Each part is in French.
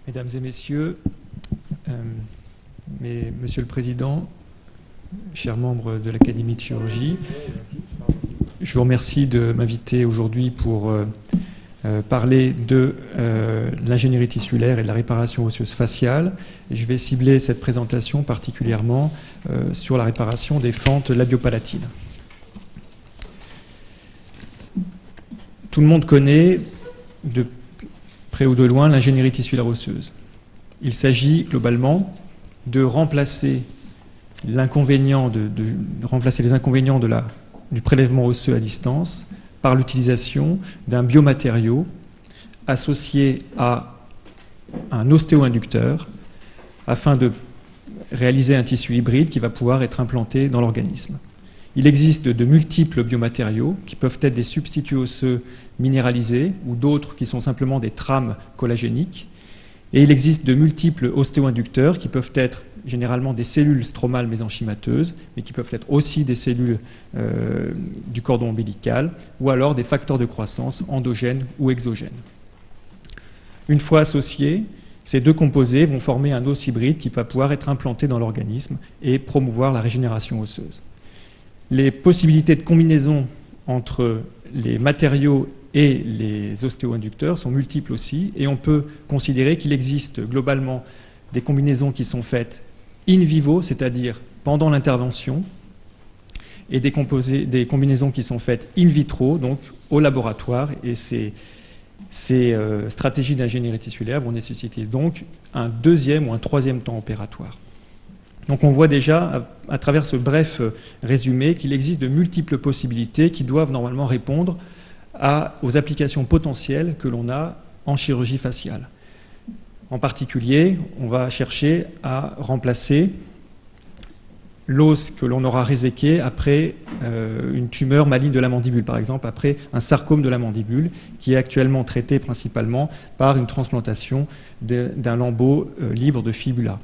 Mesdames et messieurs, Monsieur le Président, chers membres de l'Académie de chirurgie, je vous remercie de m'inviter aujourd'hui pour parler de l'ingénierie tissulaire et de la réparation osseuse faciale. Et je vais cibler cette présentation particulièrement sur la réparation des fentes labiopalatines. Tout le monde connaît de près ou de loin l'ingénierie tissulaire osseuse. Il s'agit globalement de remplacer les inconvénients du prélèvement osseux à distance par l'utilisation d'un biomatériau associé à un ostéo-inducteur afin de réaliser un tissu hybride qui va pouvoir être implanté dans l'organisme. Il existe de multiples biomatériaux qui peuvent être des substituts osseux minéralisés ou d'autres qui sont simplement des trames collagéniques. Et il existe de multiples ostéo-inducteurs qui peuvent être généralement des cellules stromales mésenchymateuses, mais qui peuvent être aussi des cellules du cordon ombilical ou alors des facteurs de croissance endogènes ou exogènes. Une fois associés, ces deux composés vont former un os hybride qui va pouvoir être implanté dans l'organisme et promouvoir la régénération osseuse. Les possibilités de combinaison entre les matériaux et les ostéo-inducteurs sont multiples aussi, et on peut considérer qu'il existe globalement des combinaisons qui sont faites in vivo, c'est-à-dire pendant l'intervention, et des combinaisons qui sont faites in vitro, donc au laboratoire, et ces stratégies d'ingénierie tissulaire vont nécessiter donc un deuxième ou un troisième temps opératoire. Donc on voit déjà, à travers ce bref résumé, qu'il existe de multiples possibilités qui doivent normalement répondre aux applications potentielles que l'on a en chirurgie faciale. En particulier, on va chercher à remplacer l'os que l'on aura réséqué après une tumeur maligne de la mandibule, par exemple, après un sarcome de la mandibule, qui est actuellement traité principalement par une transplantation d'un lambeau libre de fibula.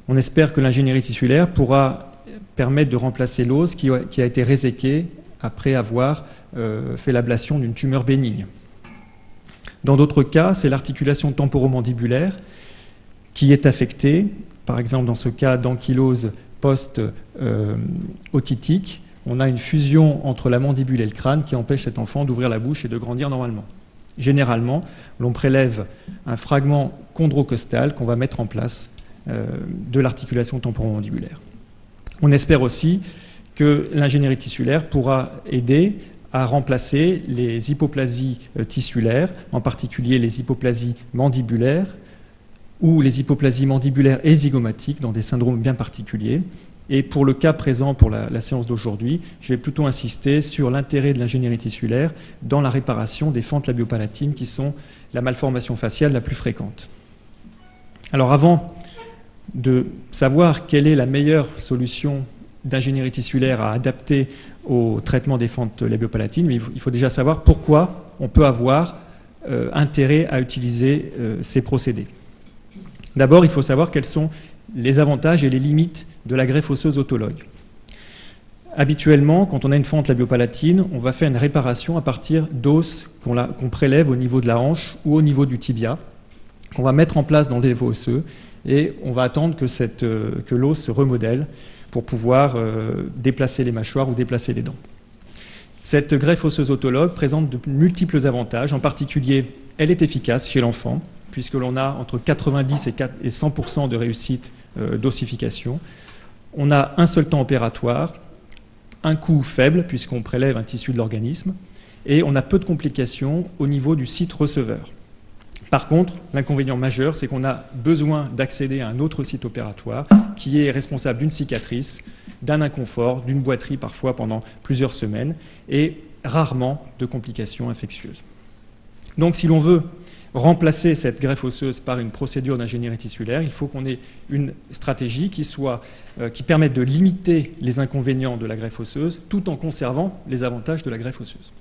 On espère que l'ingénierie tissulaire pourra permettre de remplacer l'os qui a été réséqué après avoir fait l'ablation d'une tumeur bénigne. Dans d'autres cas, c'est l'articulation temporomandibulaire qui est affectée, par exemple dans ce cas d'ankylose post-otitique, on a une fusion entre la mandibule et le crâne qui empêche cet enfant d'ouvrir la bouche et de grandir normalement. Généralement, l'on prélève un fragment chondrocostal qu'on va mettre en place de l'articulation temporomandibulaire. On espère aussi que l'ingénierie tissulaire pourra aider à remplacer les hypoplasies tissulaires, en particulier les hypoplasies mandibulaires ou les hypoplasies mandibulaires et zygomatiques dans des syndromes bien particuliers. Et pour le cas présent, pour la séance d'aujourd'hui, je vais plutôt insister sur l'intérêt de l'ingénierie tissulaire dans la réparation des fentes labiopalatines qui sont la malformation faciale la plus fréquente. Alors avant de savoir quelle est la meilleure solution d'ingénierie tissulaire à adapter au traitement des fentes labiopalatines, mais il faut déjà savoir pourquoi on peut avoir intérêt à utiliser ces procédés. D'abord, il faut savoir quels sont les avantages et les limites de la greffe osseuse autologue. Habituellement, quand on a une fente labiopalatine, on va faire une réparation à partir d'os qu'on prélève au niveau de la hanche ou au niveau du tibia, qu'on va mettre en place dans les veaux osseux, et on va attendre que l'os se remodèle pour pouvoir déplacer les mâchoires ou déplacer les dents. Cette greffe osseuse autologue présente de multiples avantages. En particulier, elle est efficace chez l'enfant, puisque l'on a entre 90 et 100% de réussite d'ossification. On a un seul temps opératoire, un coût faible, puisqu'on prélève un tissu de l'organisme, et on a peu de complications au niveau du site receveur. Par contre, l'inconvénient majeur, c'est qu'on a besoin d'accéder à un autre site opératoire qui est responsable d'une cicatrice, d'un inconfort, d'une boiterie parfois pendant plusieurs semaines et rarement de complications infectieuses. Donc si l'on veut remplacer cette greffe osseuse par une procédure d'ingénierie tissulaire, il faut qu'on ait une stratégie qui permette de limiter les inconvénients de la greffe osseuse tout en conservant les avantages de la greffe osseuse.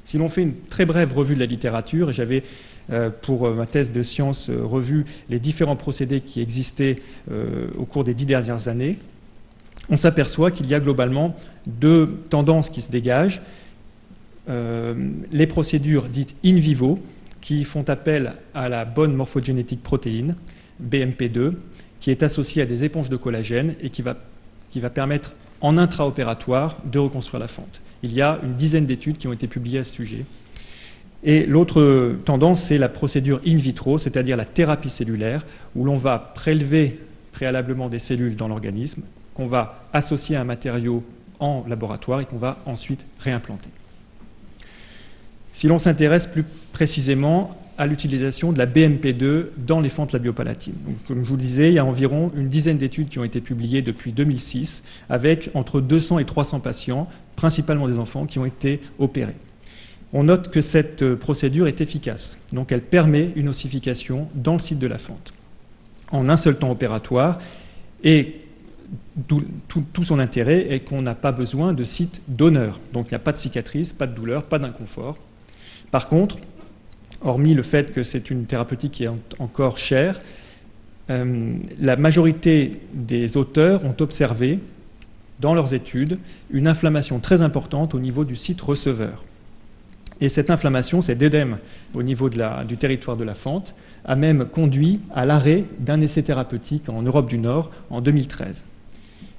Si l'on fait une très brève revue de la littérature, et j'avais pour ma thèse de sciences revu les différents procédés qui existaient au cours des 10 dernières années, on s'aperçoit qu'il y a globalement deux tendances qui se dégagent. Les procédures dites in vivo, qui font appel à la bonne morphogénétique protéine, BMP2, qui est associée à des éponges de collagène et qui va permettre en intraopératoire de reconstruire la fente. Il y a une dizaine d'études qui ont été publiées à ce sujet. Et l'autre tendance, c'est la procédure in vitro, c'est-à-dire la thérapie cellulaire, où l'on va prélever préalablement des cellules dans l'organisme, qu'on va associer à un matériau en laboratoire et qu'on va ensuite réimplanter. Si l'on s'intéresse plus précisément à l'utilisation de la BMP2 dans les fentes labiopalatines. Donc, comme je vous le disais, il y a environ une dizaine d'études qui ont été publiées depuis 2006, avec entre 200 et 300 patients, principalement des enfants, qui ont été opérés. On note que cette procédure est efficace, donc elle permet une ossification dans le site de la fente, en un seul temps opératoire, et tout son intérêt est qu'on n'a pas besoin de site donneur, donc il n'y a pas de cicatrice, pas de douleur, pas d'inconfort. Par contre, hormis le fait que c'est une thérapeutique qui est encore chère, la majorité des auteurs ont observé dans leurs études une inflammation très importante au niveau du site receveur. Et cette inflammation, cet édème au niveau du territoire de la fente, a même conduit à l'arrêt d'un essai thérapeutique en Europe du Nord en 2013,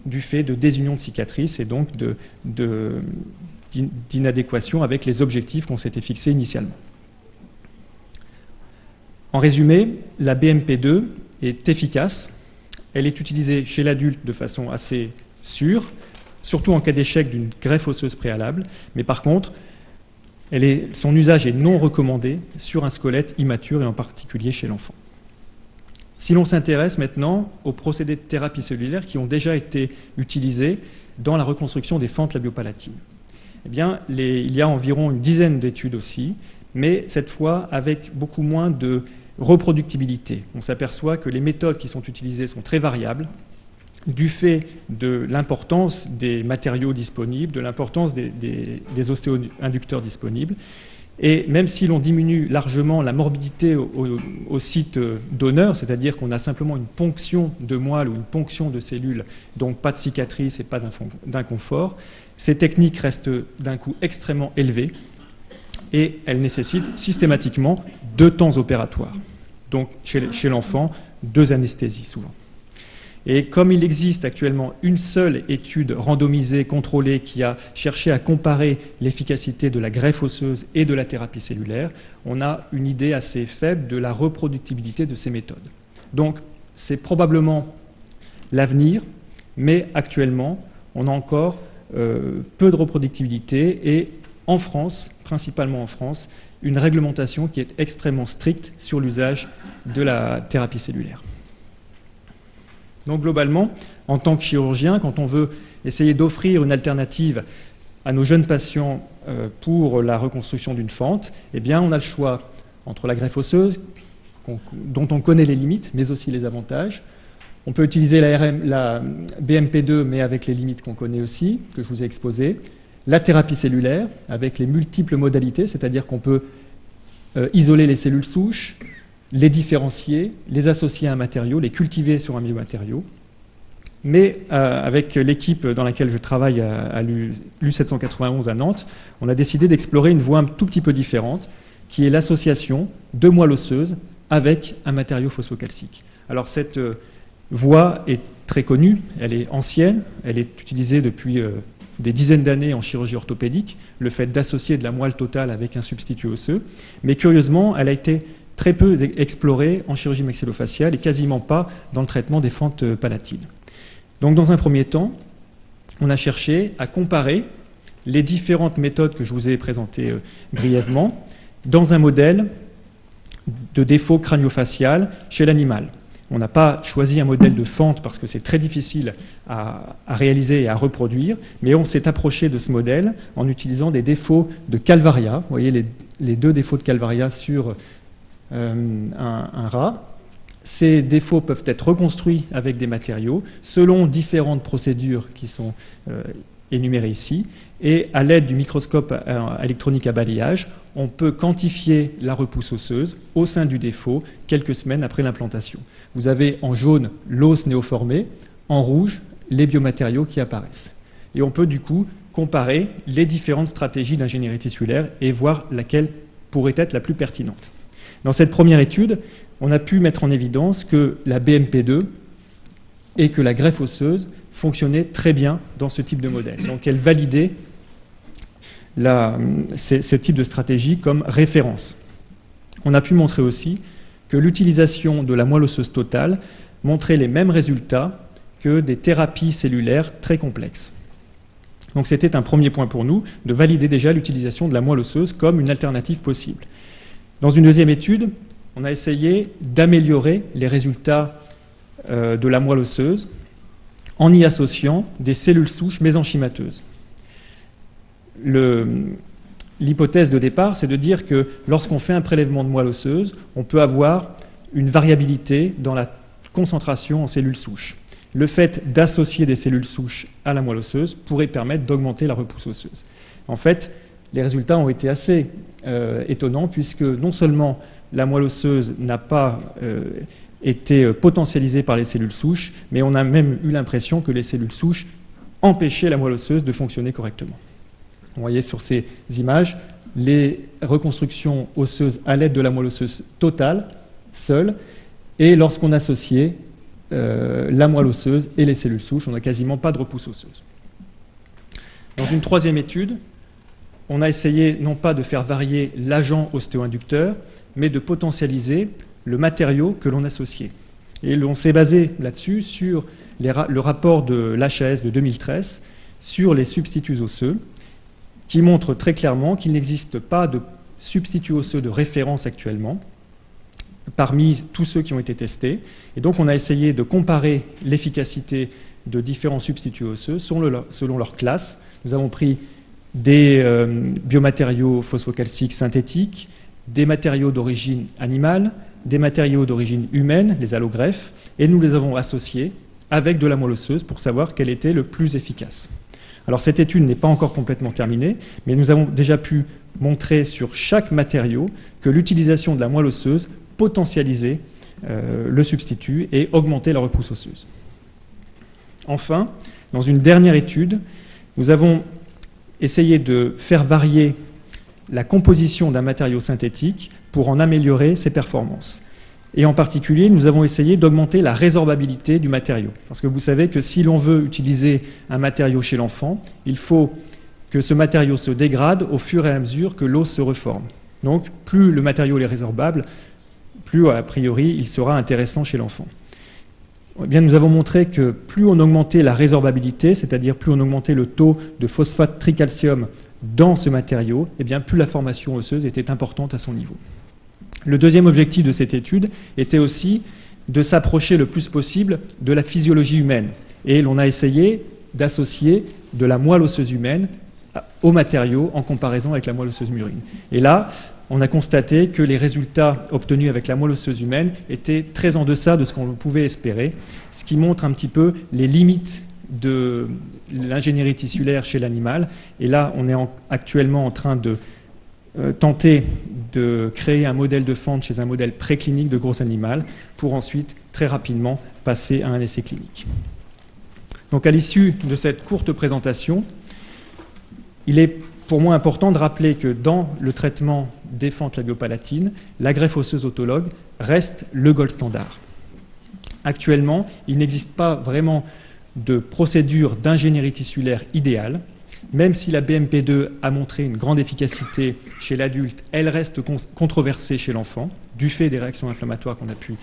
du fait de désunion de cicatrices et donc d'inadéquation avec les objectifs qu'on s'était fixés initialement. En résumé, la BMP2 est efficace, elle est utilisée chez l'adulte de façon assez sûre, surtout en cas d'échec d'une greffe osseuse préalable, mais par contre, son usage est non recommandé sur un squelette immature et en particulier chez l'enfant. Si l'on s'intéresse maintenant aux procédés de thérapie cellulaire qui ont déjà été utilisés dans la reconstruction des fentes labiopalatines, eh bien, il y a environ une dizaine d'études aussi, mais cette fois avec beaucoup moins de reproductibilité. On s'aperçoit que les méthodes qui sont utilisées sont très variables, du fait de l'importance des matériaux disponibles, de l'importance des ostéo-inducteurs disponibles. Et même si l'on diminue largement la morbidité au site donneur, c'est-à-dire qu'on a simplement une ponction de moelle ou une ponction de cellules, donc pas de cicatrice et pas d'inconfort, ces techniques restent d'un coût extrêmement élevé et elles nécessitent systématiquement 2 temps opératoires. Donc chez l'enfant, 2 anesthésies souvent. Et comme il existe actuellement une seule étude randomisée, contrôlée, qui a cherché à comparer l'efficacité de la greffe osseuse et de la thérapie cellulaire, on a une idée assez faible de la reproductibilité de ces méthodes. Donc, c'est probablement l'avenir, mais actuellement, on a encore peu de reproductibilité et en France, principalement en France, une réglementation qui est extrêmement stricte sur l'usage de la thérapie cellulaire. Donc globalement, en tant que chirurgien, quand on veut essayer d'offrir une alternative à nos jeunes patients pour la reconstruction d'une fente, eh bien on a le choix entre la greffe osseuse, dont on connaît les limites, mais aussi les avantages. On peut utiliser la BMP2, mais avec les limites qu'on connaît aussi, que je vous ai exposées. La thérapie cellulaire, avec les multiples modalités, c'est-à-dire qu'on peut isoler les cellules souches, les différencier, les associer à un matériau, les cultiver sur un biomatériau. Mais avec l'équipe dans laquelle je travaille à l'U791 à Nantes, on a décidé d'explorer une voie un tout petit peu différente, qui est l'association de moelle osseuse avec un matériau phosphocalcique. Alors cette voie est très connue, elle est ancienne, elle est utilisée depuis des dizaines d'années en chirurgie orthopédique, le fait d'associer de la moelle totale avec un substitut osseux, mais curieusement, elle a été très peu explorée en chirurgie maxillofaciale et quasiment pas dans le traitement des fentes palatines. Donc dans un premier temps, on a cherché à comparer les différentes méthodes que je vous ai présentées brièvement dans un modèle de défaut crânio-facial chez l'animal. On n'a pas choisi un modèle de fente parce que c'est très difficile à réaliser et à reproduire, mais on s'est approché de ce modèle en utilisant des défauts de calvaria. Vous voyez les 2 défauts de calvaria sur un rat. Ces défauts peuvent être reconstruits avec des matériaux selon différentes procédures qui sont énumérées ici. Et à l'aide du microscope électronique à balayage, on peut quantifier la repousse osseuse au sein du défaut quelques semaines après l'implantation. Vous avez en jaune l'os néoformé, en rouge les biomatériaux qui apparaissent. Et on peut du coup comparer les différentes stratégies d'ingénierie tissulaire et voir laquelle pourrait être la plus pertinente. Dans cette première étude, on a pu mettre en évidence que la BMP2 et que la greffe osseuse fonctionnaient très bien dans ce type de modèle. Donc elle validait ce type de stratégie comme référence. On a pu montrer aussi que l'utilisation de la moelle osseuse totale montrait les mêmes résultats que des thérapies cellulaires très complexes. Donc c'était un premier point pour nous, de valider déjà l'utilisation de la moelle osseuse comme une alternative possible. Dans une deuxième étude, on a essayé d'améliorer les résultats de la moelle osseuse en y associant des cellules souches mésenchymateuses. L'hypothèse de départ, c'est de dire que lorsqu'on fait un prélèvement de moelle osseuse, on peut avoir une variabilité dans la concentration en cellules souches. Le fait d'associer des cellules souches à la moelle osseuse pourrait permettre d'augmenter la repousse osseuse. En fait, les résultats ont été assez étonnants, puisque non seulement la moelle osseuse n'a pas été potentialisée par les cellules souches, mais on a même eu l'impression que les cellules souches empêchaient la moelle osseuse de fonctionner correctement. Vous voyez sur ces images les reconstructions osseuses à l'aide de la moelle osseuse totale, seule, et lorsqu'on associait la moelle osseuse et les cellules souches, on n'a quasiment pas de repousse osseuse. Dans une troisième étude, on a essayé non pas de faire varier l'agent ostéoinducteur, mais de potentialiser le matériau que l'on associait. Et on s'est basé là-dessus sur le rapport de l'HAS de 2013 sur les substituts osseux, qui montre très clairement qu'il n'existe pas de substituts osseux de référence actuellement parmi tous ceux qui ont été testés. Et donc on a essayé de comparer l'efficacité de différents substituts osseux selon leur classe. Nous avons pris des biomatériaux phosphocalciques synthétiques, des matériaux d'origine animale, des matériaux d'origine humaine, les allogreffes, et nous les avons associés avec de la moelle osseuse pour savoir quel était le plus efficace. Alors cette étude n'est pas encore complètement terminée, mais nous avons déjà pu montrer sur chaque matériau que l'utilisation de la moelle osseuse potentialisait le substitut et augmentait la repousse osseuse. Enfin, dans une dernière étude, nous avons essayé de faire varier la composition d'un matériau synthétique pour en améliorer ses performances. Et en particulier, nous avons essayé d'augmenter la résorbabilité du matériau. Parce que vous savez que si l'on veut utiliser un matériau chez l'enfant, il faut que ce matériau se dégrade au fur et à mesure que l'os se reforme. Donc, plus le matériau est résorbable, plus, a priori, il sera intéressant chez l'enfant. Eh bien, nous avons montré que plus on augmentait la résorbabilité, c'est-à-dire plus on augmentait le taux de phosphate tricalcium dans ce matériau, eh bien, plus la formation osseuse était importante à son niveau. Le deuxième objectif de cette étude était aussi de s'approcher le plus possible de la physiologie humaine. Et l'on a essayé d'associer de la moelle osseuse humaine au matériau en comparaison avec la moelle osseuse murine. Et là, on a constaté que les résultats obtenus avec la moelle osseuse humaine étaient très en deçà de ce qu'on pouvait espérer, ce qui montre un petit peu les limites de l'ingénierie tissulaire chez l'animal. Et là, on est actuellement en train de tenter de créer un modèle de fente chez un modèle préclinique de gros animal pour ensuite, très rapidement, passer à un essai clinique. Donc à l'issue de cette courte présentation, il est pour moi important de rappeler que dans le traitement des fentes labiopalatines, la greffe osseuse autologue reste le gold standard. Actuellement, il n'existe pas vraiment de procédure d'ingénierie tissulaire idéale. Même si la BMP2 a montré une grande efficacité chez l'adulte, elle reste controversée chez l'enfant, du fait des réactions inflammatoires qu'on a pu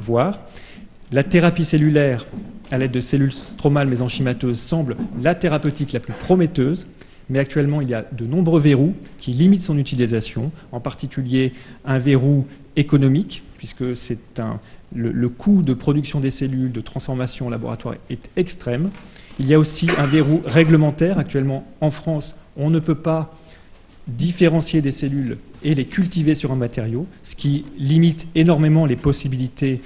voir. La thérapie cellulaire à l'aide de cellules stromales mésenchymateuses semble la thérapeutique la plus prometteuse, mais actuellement il y a de nombreux verrous qui limitent son utilisation, en particulier un verrou économique, puisque le coût de production des cellules, de transformation en laboratoire est extrême. Il y a aussi un verrou réglementaire. Actuellement, en France, on ne peut pas différencier des cellules et les cultiver sur un matériau, ce qui limite énormément les possibilités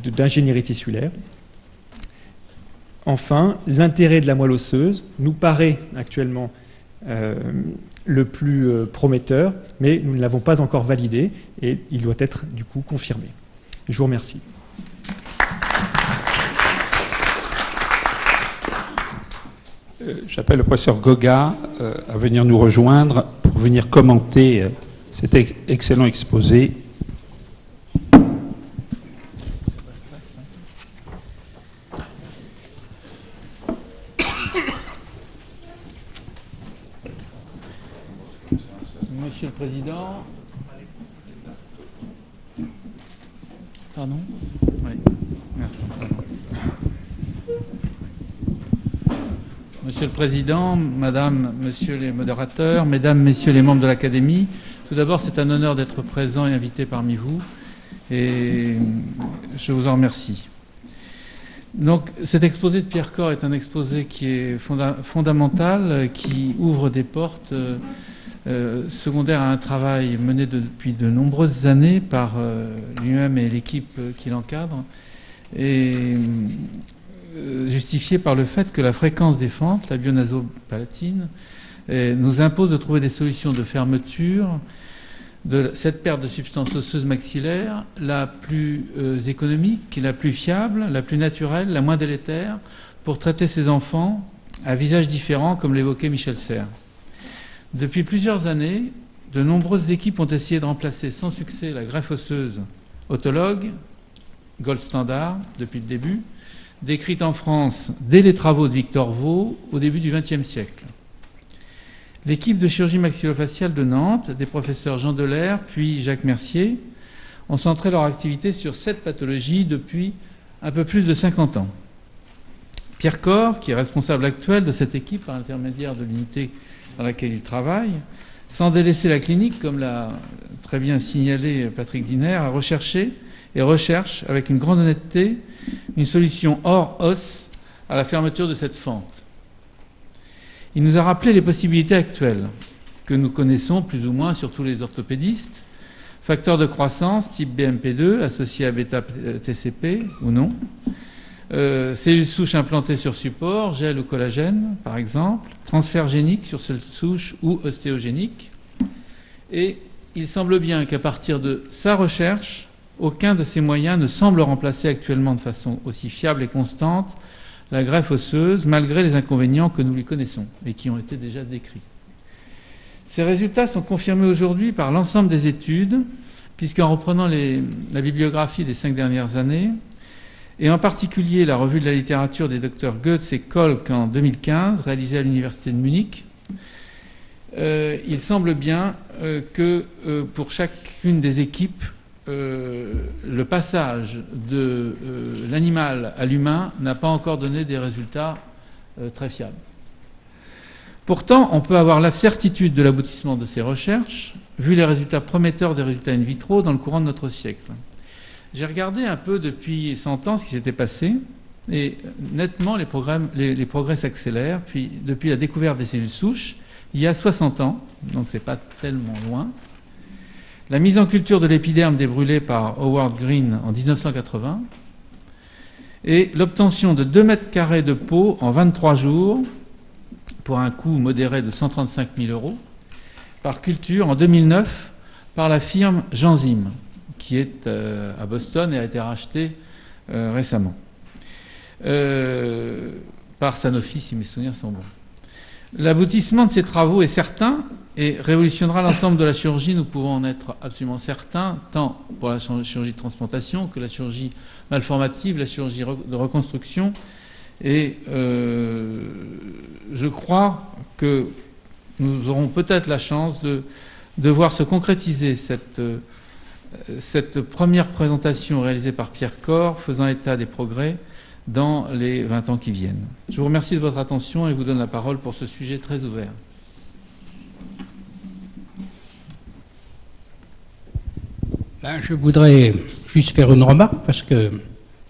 d'ingénierie tissulaire. Enfin, l'intérêt de la moelle osseuse nous paraît actuellement le plus prometteur, mais nous ne l'avons pas encore validé et il doit être du coup confirmé. Je vous remercie. J'appelle le professeur Goga à venir nous rejoindre pour venir commenter cet excellent exposé. Monsieur le Président. Pardon ? Oui. Merci. Monsieur le Président, Madame, Monsieur les modérateurs, Mesdames, Messieurs les membres de l'Académie, tout d'abord, c'est un honneur d'être présent et invité parmi vous, et je vous en remercie. Donc, cet exposé de Pierre Corre est un exposé qui est fondamental, qui ouvre des portes secondaires à un travail mené depuis de nombreuses années par lui-même et l'équipe qui l'encadre, et justifié par le fait que la fréquence des fentes, la bionasopalatine, nous impose de trouver des solutions de fermeture de cette perte de substance osseuse maxillaire la plus économique, la plus fiable, la plus naturelle, la moins délétère, pour traiter ces enfants à visage différent, comme l'évoquait Michel Serres. Depuis plusieurs années, de nombreuses équipes ont essayé de remplacer sans succès la greffe osseuse autologue, gold standard depuis le début, décrite en France dès les travaux de Victor Vaux au début du XXe siècle. L'équipe de chirurgie maxillofaciale de Nantes, des professeurs Jean Delair puis Jacques Mercier, ont centré leur activité sur cette pathologie depuis un peu plus de 50 ans. Pierre Corre, qui est responsable actuel de cette équipe par l'intermédiaire de l'unité dans laquelle il travaille, sans délaisser la clinique, comme l'a très bien signalé Patrick Diner, a recherché et recherche avec une grande honnêteté une solution hors os à la fermeture de cette fente. Il nous a rappelé les possibilités actuelles que nous connaissons plus ou moins, surtout les orthopédistes, facteurs de croissance type BMP2 associés à bêta-TCP ou non, cellules souches implantées sur support, gel ou collagène par exemple, transfert génique sur cellules souches ou ostéogénique. Et il semble bien qu'à partir de sa recherche, aucun de ces moyens ne semble remplacer actuellement de façon aussi fiable et constante la greffe osseuse, malgré les inconvénients que nous lui connaissons et qui ont été déjà décrits. Ces résultats sont confirmés aujourd'hui par l'ensemble des études, puisqu'en reprenant la bibliographie des 5 dernières années, et en particulier la revue de la littérature des docteurs Goetz et Kolk en 2015, réalisée à l'université de Munich, il semble bien que pour chacune des équipes, le passage de l'animal à l'humain n'a pas encore donné des résultats très fiables. Pourtant, on peut avoir la certitude de l'aboutissement de ces recherches, vu les résultats prometteurs des résultats in vitro dans le courant de notre siècle. J'ai regardé un peu depuis 100 ans ce qui s'était passé, et nettement les progrès s'accélèrent. Puis, depuis la découverte des cellules souches, il y a 60 ans, donc c'est pas tellement loin, la mise en culture de l'épiderme des brûlés par Howard Green en 1980 et l'obtention de 2 mètres carrés de peau en 23 jours pour un coût modéré de 135 000 € par culture en 2009 par la firme Genzyme qui est à Boston et a été rachetée récemment par Sanofi, si mes souvenirs sont bons. L'aboutissement de ces travaux est certain et révolutionnera l'ensemble de la chirurgie. Nous pouvons en être absolument certains, tant pour la chirurgie de transplantation que la chirurgie malformative, la chirurgie de reconstruction. Et je crois que nous aurons peut-être la chance de voir se concrétiser cette première présentation réalisée par Pierre Corre, faisant état des progrès dans les 20 ans qui viennent. Je vous remercie de votre attention et vous donne la parole pour ce sujet très ouvert. Je voudrais juste faire une remarque, parce que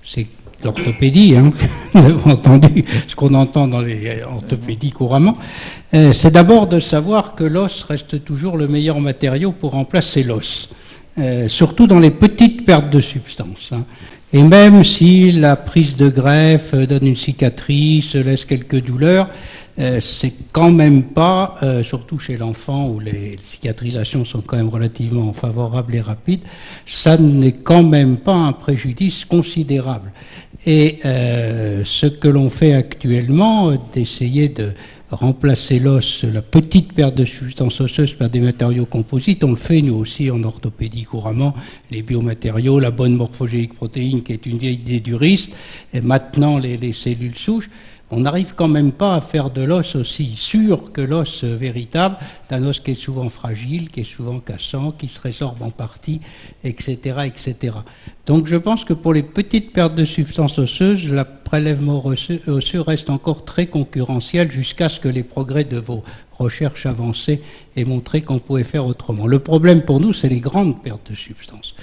c'est l'orthopédie, vous avez entendu ce qu'on entend dans les orthopédies couramment. C'est d'abord de savoir que l'os reste toujours le meilleur matériau pour remplacer l'os, surtout dans les petites pertes de substance. Et même si la prise de greffe donne une cicatrice, laisse quelques douleurs, c'est quand même pas, surtout chez l'enfant où les cicatrisations sont quand même relativement favorables et rapides, ça n'est quand même pas un préjudice considérable. Et ce que l'on fait actuellement, d'essayer remplacer l'os, la petite perte de substance osseuse par des matériaux composites. On le fait nous aussi en orthopédie couramment, les biomatériaux, la bonne morphogénique protéine qui est une vieille idée duriste, et maintenant les cellules souches. On n'arrive quand même pas à faire de l'os aussi sûr que l'os véritable, d'un os qui est souvent fragile, qui est souvent cassant, qui se résorbe en partie, etc., etc. Donc je pense que pour les petites pertes de substances osseuses, le prélèvement osseux reste encore très concurrentiel jusqu'à ce que les progrès de vos recherches avancées aient montré qu'on pouvait faire autrement. Le problème pour nous, c'est les grandes pertes de substances.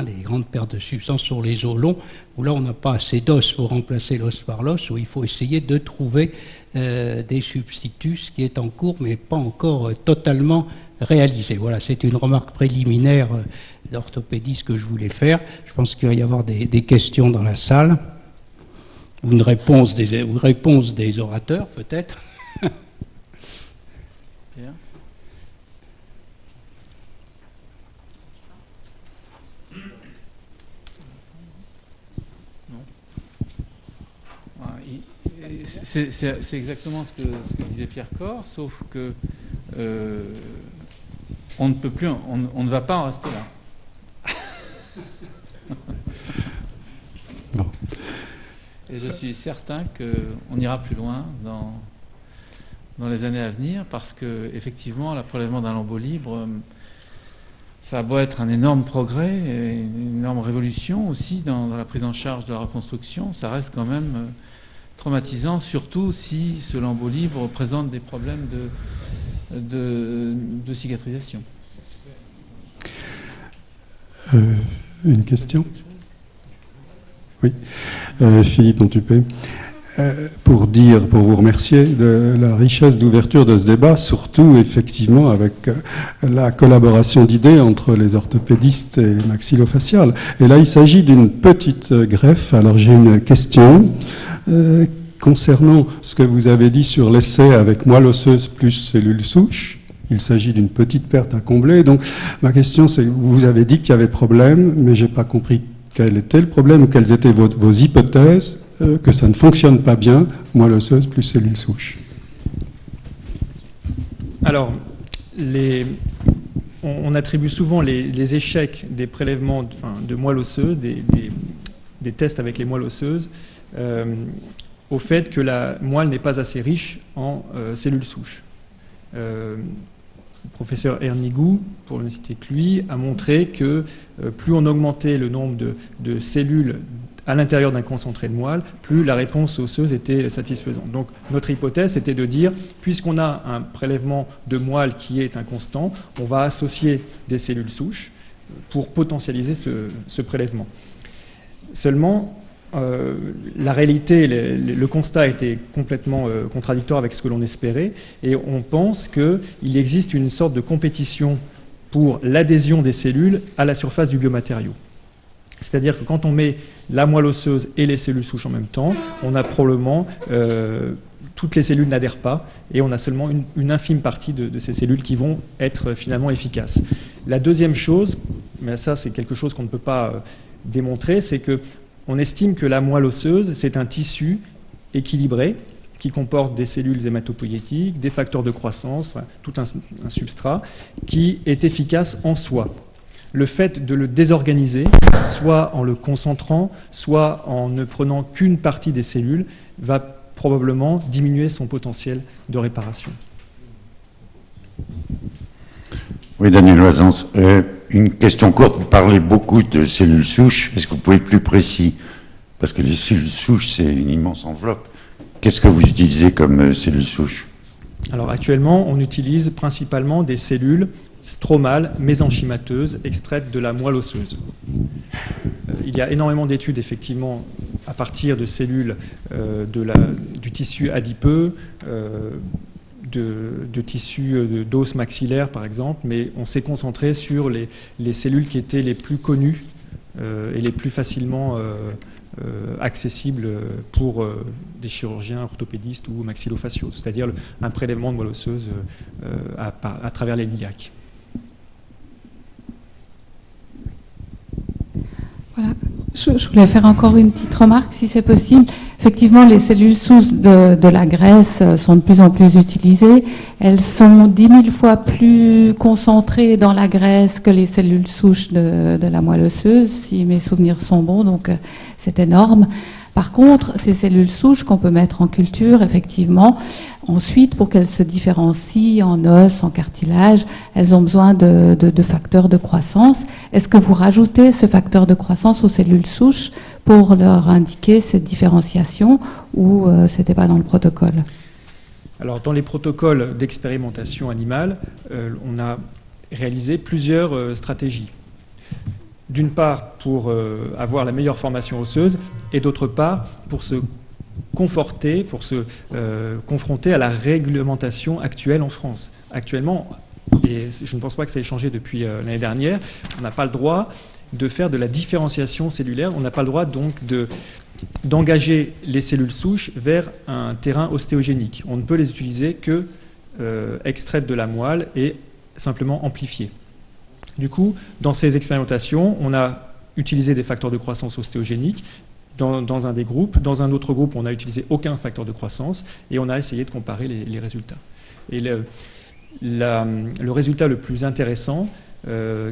Les grandes pertes de substances sur les os longs, où là on n'a pas assez d'os pour remplacer l'os par l'os, où il faut essayer de trouver des substituts, ce qui est en cours, mais pas encore totalement réalisé. Voilà, c'est une remarque préliminaire d'orthopédiste que je voulais faire. Je pense qu'il va y avoir des questions dans la salle, ou une réponse des orateurs peut-être. C'est exactement ce que disait Pierre Corre, sauf que on ne peut plus, on ne va pas en rester là. Bon. Et je suis certain qu'on ira plus loin dans les années à venir, parce que effectivement, le prélèvement d'un lambeau libre, ça a beau être un énorme progrès, et une énorme révolution aussi dans la prise en charge de la reconstruction, ça reste quand même traumatisant, surtout si ce lambeau libre présente des problèmes de cicatrisation. Une question ? Oui. Philippe Montupé. Pour vous remercier de la richesse d'ouverture de ce débat, surtout effectivement avec la collaboration d'idées entre les orthopédistes et les maxillofaciales. Et là, il s'agit d'une petite greffe. Alors j'ai une question concernant ce que vous avez dit sur l'essai avec moelle osseuse plus cellules souches. Il s'agit d'une petite perte à combler. Donc ma question, c'est, vous avez dit qu'il y avait problème, mais j'ai pas compris quel était le problème ou quelles étaient vos hypothèses que ça ne fonctionne pas bien, moelle osseuse plus cellules souches. Alors, on attribue souvent les échecs des prélèvements de moelle osseuse, des tests avec les moelles osseuses, au fait que la moelle n'est pas assez riche en cellules souches. Le professeur Ernigou, pour ne citer que lui, a montré que plus on augmentait le nombre de cellules à l'intérieur d'un concentré de moelle, plus la réponse osseuse était satisfaisante. Donc notre hypothèse était de dire, puisqu'on a un prélèvement de moelle qui est inconstant, on va associer des cellules souches pour potentialiser ce prélèvement. Seulement, la réalité, le constat était complètement contradictoire avec ce que l'on espérait, et on pense qu'il existe une sorte de compétition pour l'adhésion des cellules à la surface du biomatériau. C'est-à-dire que quand on met la moelle osseuse et les cellules souches en même temps, on a probablement toutes les cellules n'adhèrent pas et on a seulement une infime partie de ces cellules qui vont être finalement efficaces. La deuxième chose, mais ça c'est quelque chose qu'on ne peut pas démontrer, c'est qu'on estime que la moelle osseuse c'est un tissu équilibré qui comporte des cellules hématopoïétiques, des facteurs de croissance, enfin, tout un substrat qui est efficace en soi. Le fait de le désorganiser, soit en le concentrant, soit en ne prenant qu'une partie des cellules, va probablement diminuer son potentiel de réparation. Oui, Daniel Loisance. Une question courte. Vous parlez beaucoup de cellules souches. Est-ce que vous pouvez être plus précis? Parce que les cellules souches, c'est une immense enveloppe. Qu'est-ce que vous utilisez comme cellules souches? Alors actuellement, on utilise principalement des cellules stromales, mésenchymateuses, extraites de la moelle osseuse. Il y a énormément d'études, effectivement, à partir de cellules du tissu adipeux, de tissus d'os maxillaire, par exemple, mais on s'est concentré sur les cellules qui étaient les plus connues et les plus facilement accessibles pour des chirurgiens orthopédistes ou maxillofaciaux, c'est-à-dire un prélèvement de moelle osseuse à travers les iliaques. Voilà. Je voulais faire encore une petite remarque, si c'est possible. Effectivement, les cellules souches de la graisse sont de plus en plus utilisées. Elles sont 10 000 fois plus concentrées dans la graisse que les cellules souches de la moelle osseuse, si mes souvenirs sont bons, donc c'est énorme. Par contre, ces cellules souches qu'on peut mettre en culture, effectivement, ensuite, pour qu'elles se différencient en os, en cartilage, elles ont besoin de facteurs de croissance. Est-ce que vous rajoutez ce facteur de croissance aux cellules souches pour leur indiquer cette différenciation ou ce n'était pas dans le protocole? Alors, dans les protocoles d'expérimentation animale, on a réalisé plusieurs stratégies. D'une part, pour avoir la meilleure formation osseuse, et d'autre part, pour se conforter, pour se confronter à la réglementation actuelle en France. Actuellement, et je ne pense pas que ça ait changé depuis l'année dernière, on n'a pas le droit de faire de la différenciation cellulaire, on n'a pas le droit donc d'engager les cellules souches vers un terrain ostéogénique. On ne peut les utiliser que extraites de la moelle et simplement amplifiées. Du coup, dans ces expérimentations, on a utilisé des facteurs de croissance ostéogéniques dans un des groupes. Dans un autre groupe, on n'a utilisé aucun facteur de croissance et on a essayé de comparer les résultats. Et le résultat le plus intéressant,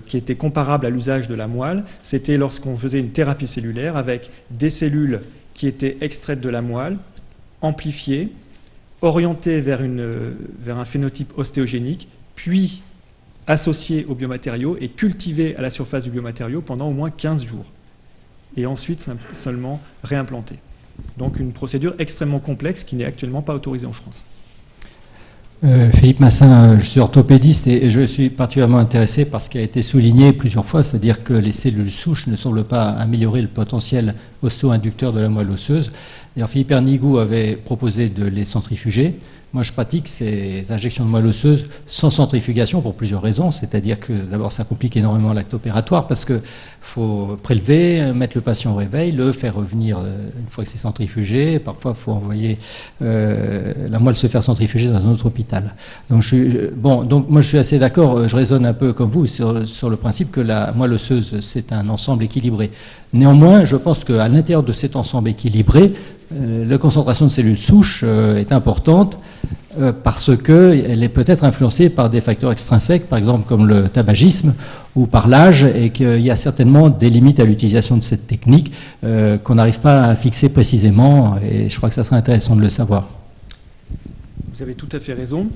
qui était comparable à l'usage de la moelle, c'était lorsqu'on faisait une thérapie cellulaire avec des cellules qui étaient extraites de la moelle, amplifiées, orientées vers un phénotype ostéogénique, puis associés aux biomatériaux et cultivés à la surface du biomatériau pendant au moins 15 jours. Et ensuite seulement réimplantés. Donc une procédure extrêmement complexe qui n'est actuellement pas autorisée en France. Philippe Massin, je suis orthopédiste et je suis particulièrement intéressé par ce qui a été souligné plusieurs fois, c'est-à-dire que les cellules souches ne semblent pas améliorer le potentiel osto-inducteur de la moelle osseuse. D'ailleurs, Philippe Ernigou avait proposé de les centrifuger. Moi, je pratique ces injections de moelle osseuse sans centrifugation pour plusieurs raisons. C'est-à-dire que d'abord, ça complique énormément l'acte opératoire parce qu'il faut prélever, mettre le patient au réveil, le faire revenir une fois que c'est centrifugé. Parfois, il faut envoyer la moelle se faire centrifuger dans un autre hôpital. Donc, moi, je suis assez d'accord. Je raisonne un peu comme vous sur le principe que la moelle osseuse, c'est un ensemble équilibré. Néanmoins, je pense qu'à l'intérieur de cet ensemble équilibré, la concentration de cellules souches est importante parce qu'elle est peut-être influencée par des facteurs extrinsèques, par exemple comme le tabagisme ou par l'âge, et qu'il y a certainement des limites à l'utilisation de cette technique qu'on n'arrive pas à fixer précisément, et je crois que ça serait intéressant de le savoir. Vous avez tout à fait raison.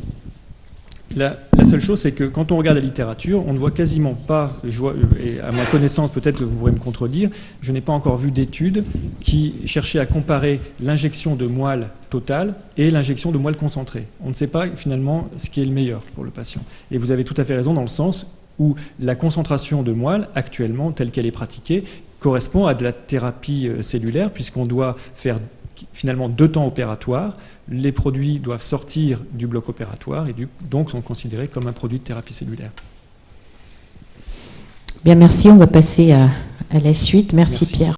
La seule chose, c'est que quand on regarde la littérature, on ne voit quasiment pas, et à ma connaissance, peut-être que vous pourrez me contredire, je n'ai pas encore vu d'études qui cherchaient à comparer l'injection de moelle totale et l'injection de moelle concentrée. On ne sait pas finalement ce qui est le meilleur pour le patient. Et vous avez tout à fait raison dans le sens où la concentration de moelle, actuellement, telle qu'elle est pratiquée, correspond à de la thérapie cellulaire, puisqu'on doit faire finalement 2 temps opératoires. Les produits doivent sortir du bloc opératoire et donc sont considérés comme un produit de thérapie cellulaire. Bien, merci. On va passer à la suite. Merci Pierre.